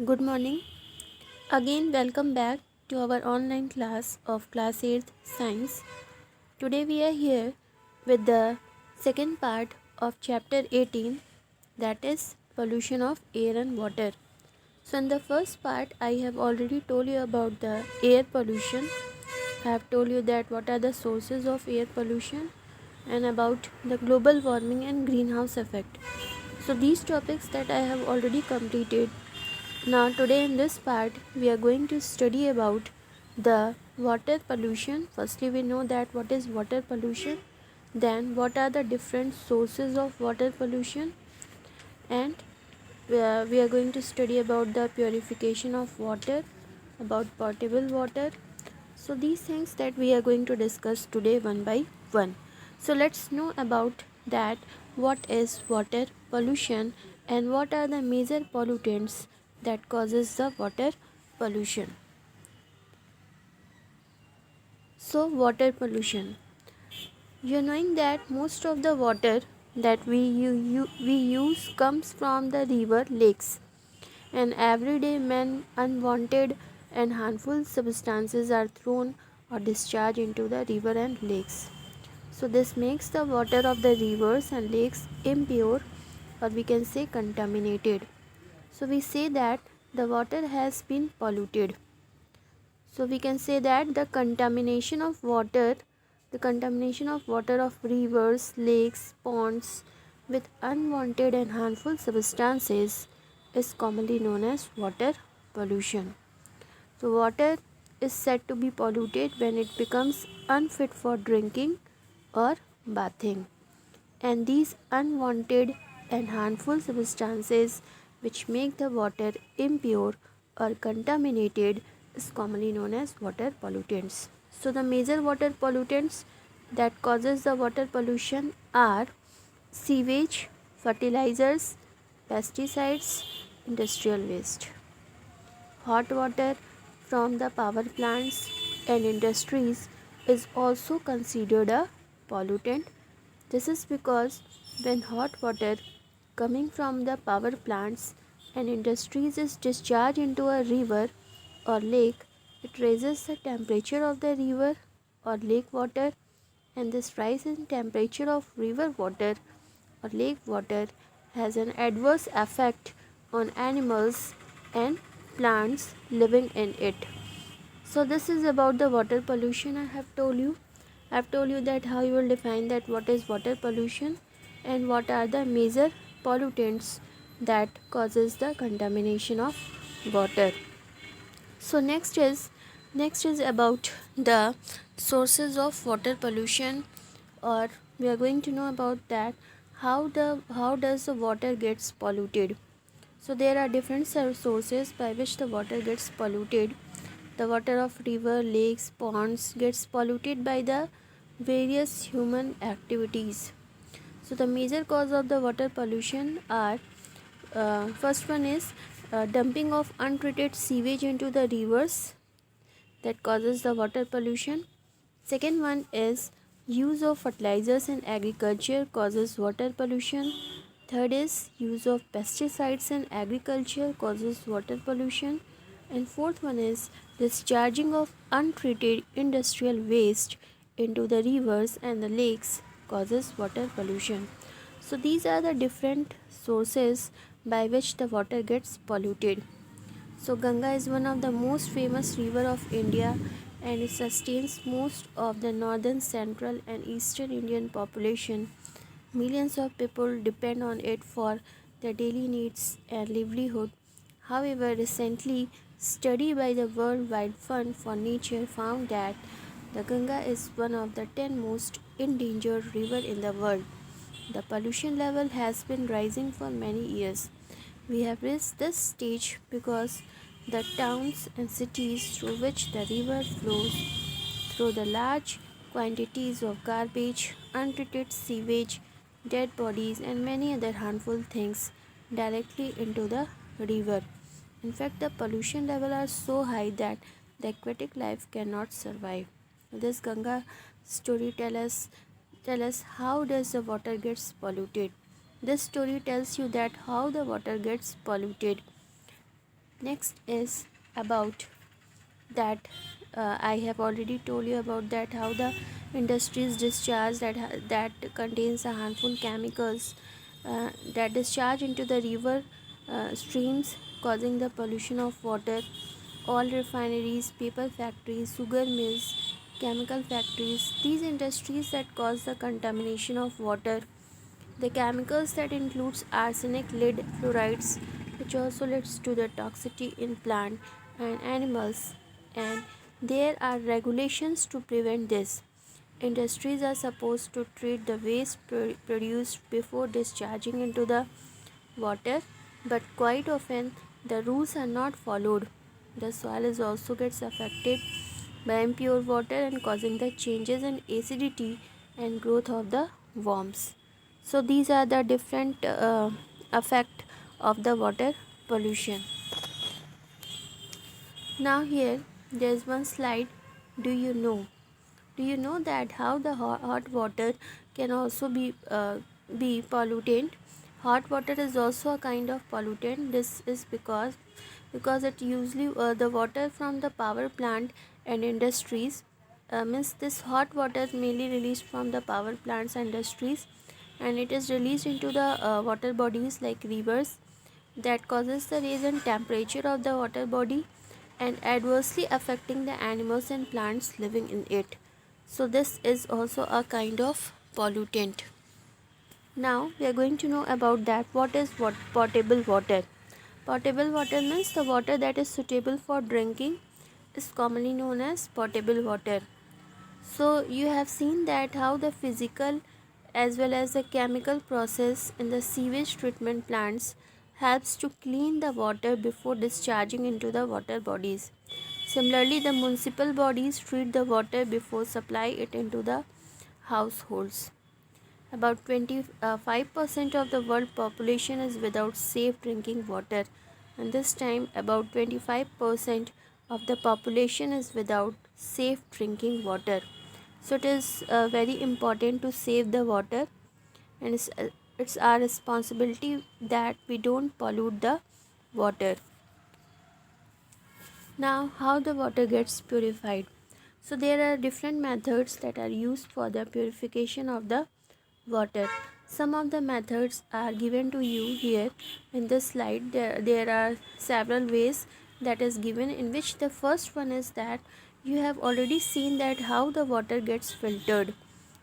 Good morning. Again, welcome back to our online class of Class 8th Science. Today we are here with the second part of Chapter 18, that is pollution of air and water. So in the first part, I have already told you about the air pollution. I have told you that what are the sources of air pollution and about the global warming and greenhouse effect. So these topics that I have already completed. Now today in this part we are going to study about the water pollution. Firstly we know that what is water pollution, then what are the different sources of water pollution, and we are going to study about the purification of water, about potable water. So these things that we are going to discuss today one by one. So let's know about that what is water pollution and what are the major pollutants that causes the water pollution. So water pollution. You knowing that most of the water that we use comes from the river lakes, and every day men unwanted and harmful substances are thrown or discharged into the river and lakes. So this makes the water of the rivers and lakes impure, or we can say contaminated. So we say that the water has been polluted. So we can say that the contamination of water of rivers, lakes, ponds with unwanted and harmful substances is commonly known as water pollution. So water is said to be polluted when it becomes unfit for drinking or bathing. And these unwanted and harmful substances which make the water impure or contaminated is commonly known as water pollutants. So the major water pollutants that causes the water pollution are sewage, fertilizers, pesticides, industrial waste. Hot water from the power plants and industries is also considered a pollutant. This is because when hot water coming from the power plants and industries is discharged into a river or lake, it raises the temperature of the river or lake water, and this rise in temperature of river water or lake water has an adverse effect on animals and plants living in it. So this is about the water pollution. I have told you that how you will define that what is water pollution and what are the major pollutants that causes the contamination of water. So next is about the sources of water pollution, or we are going to know about that how does the water gets polluted. So there are different sources by which the water gets polluted. The water of river, lakes, ponds gets polluted by the various human activities. So the major cause of the water pollution are first one is dumping of untreated sewage into the rivers that causes the water pollution. Second one is use of fertilizers in agriculture causes water pollution. Third is use of pesticides in agriculture causes water pollution. And fourth one is discharging of untreated industrial waste into the rivers and the lakes causes water pollution. So these are the different sources by which the water gets polluted. So Ganga is one of the most famous river of India, and it sustains most of the northern, central and eastern Indian population. Millions of people depend on it for their daily needs and livelihood. However, recently study by the World Wide Fund for Nature found that the Ganga is one of the 10 most endangered river in the world. The pollution level has been rising for many years. We have reached this stage because the towns and cities through which the river flows through the large quantities of garbage, untreated sewage, dead bodies, and many other harmful things directly into the river. In fact, the pollution levels are so high that the aquatic life cannot survive. This Ganga story tell us how does the water gets polluted. This story tells you that how the water gets polluted. Next is about that I have already told you about that how the industries discharge that contains a harmful chemicals that discharge into the river streams, causing the pollution of water. All refineries, paper factories, sugar mills, chemical factories, these industries that cause the contamination of water. The chemicals that includes arsenic, lead, fluorides, which also leads to the toxicity in plant and animals, and there are regulations to prevent this. Industries are supposed to treat the waste produced before discharging into the water, but quite often the rules are not followed. The soil is also gets affected by impure water and causing the changes in acidity and growth of the worms. So these are the different effect of the water pollution. Now here there is one slide. Do you know? Do you know that how the hot water can also be pollutant? Hot water is also a kind of pollutant. This is because it usually the water from the power plant and industries, means this hot water is mainly released from the power plants and industries, and it is released into the water bodies like rivers, that causes the raise in temperature of the water body and adversely affecting the animals and plants living in it. So this is also a kind of pollutant. Now we are going to know about that what is potable water. Potable water means the water that is suitable for drinking is commonly known as potable water. So you have seen that how the physical as well as the chemical process in the sewage treatment plants helps to clean the water before discharging into the water bodies. Similarly, the municipal bodies treat the water before supply it into the households. About 25% of the world population is without safe drinking water, and this time about 25% of the population is without safe drinking water. So it is very important to save the water, and it's our responsibility that we don't pollute the water. Now, how the water gets purified? So there are different methods that are used for the purification of the water. Some of the methods are given to you here in this slide. There are several ways that is given, in which the first one is that you have already seen that how the water gets filtered.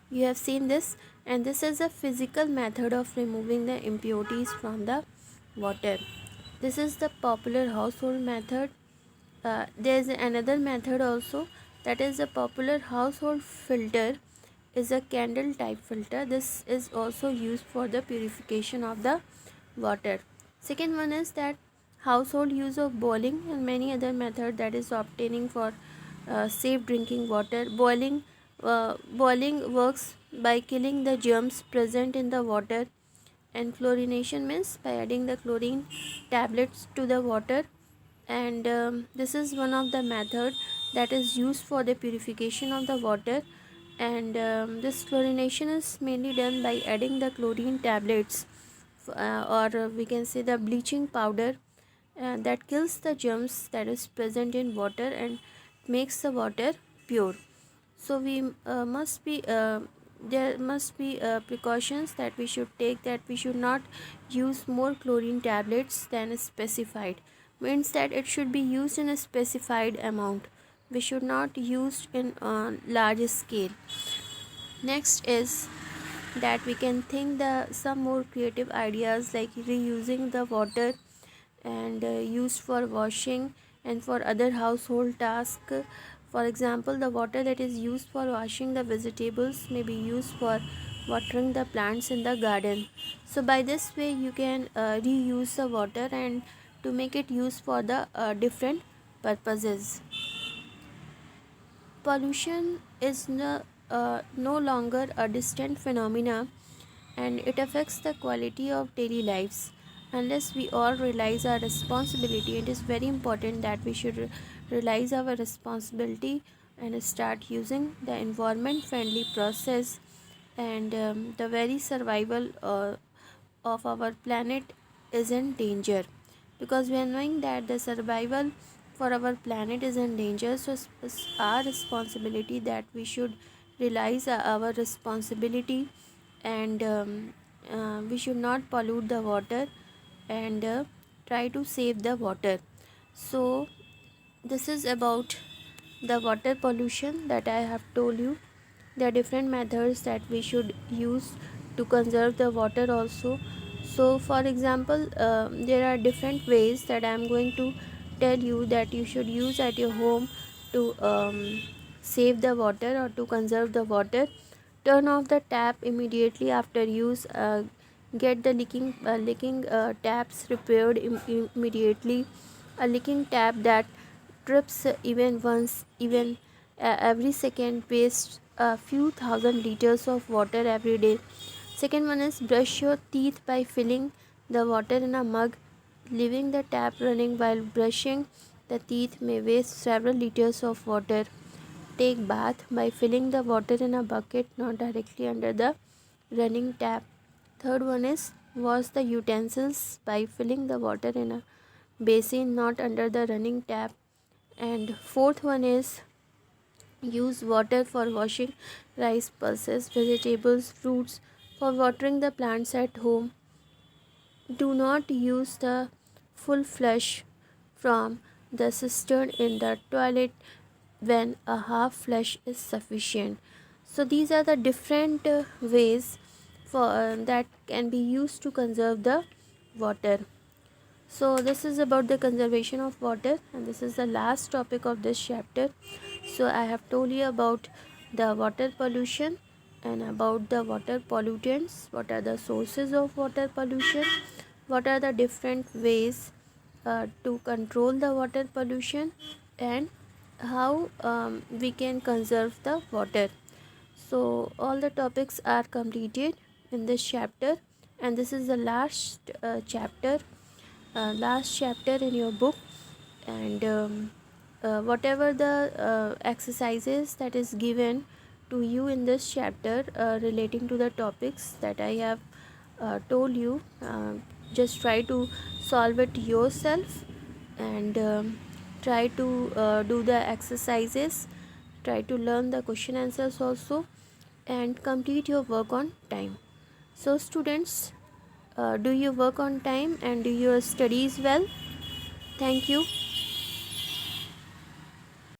You have seen this, and this is a physical method of removing the impurities from the water. This is the popular household method. There is another method also, that is a popular household filter is a candle type filter. This is also used for the purification of the water. Second one is that household use of boiling and many other method, that is obtaining for safe drinking water. Boiling works by killing the germs present in the water, and chlorination means by adding the chlorine tablets to the water, and this is one of the method that is used for the purification of the water. And this chlorination is mainly done by adding the chlorine tablets, or we can say the bleaching powder, that kills the germs that is present in water and makes the water pure. So we must be there must be precautions that we should take, that we should not use more chlorine tablets than specified. Means that it should be used in a specified amount. We should not use in large scale. Next is that we can think the some more creative ideas like reusing the water and used for washing and for other household tasks. For example, the water that is used for washing the vegetables may be used for watering the plants in the garden. So by this way you can reuse the water and to make it used for the different purposes. Pollution is no longer a distant phenomena, and it affects the quality of daily lives. Unless we all realize our responsibility, it is very important that we should realize our responsibility and start using the environment friendly process, and the very survival of our planet is in danger, because we are knowing that the survival for our planet is in danger. So it's our responsibility that we should realize our responsibility, and we should not pollute the water, and try to save the water. So this is about the water pollution that I have told you. There are different methods that we should use to conserve the water also. So for example, there are different ways that I am going to tell you that you should use at your home to save the water or to conserve the water. Turn off the tap immediately after use. Get the leaking taps repaired immediately. A leaking tap that trips even once, even every second, wastes a few thousand liters of water every day. Second one is brush your teeth by filling the water in a mug. Leaving the tap running while brushing the teeth may waste several liters of water. Take bath by filling the water in a bucket, not directly under the running tap. Third one is wash the utensils by filling the water in a basin, not under the running tap. And fourth one is use water for washing rice, pulses, vegetables, fruits, for watering the plants at home. Do not use the full flush from the cistern in the toilet when a half flush is sufficient. So these are the different ways for that can be used to conserve the water. So this is about the conservation of water, and this is the last topic of this chapter. So I have told you about the water pollution and about the water pollutants, what are the sources of water pollution, what are the different ways to control the water pollution, and how we can conserve the water. So all the topics are completed in this chapter, and this is the last chapter in your book. And whatever the exercises that is given to you in this chapter relating to the topics that I have told you, just try to solve it yourself, and try to do the exercises, try to learn the question answers also, and complete your work on time. So students, do you work on time and do your studies well? Thank you.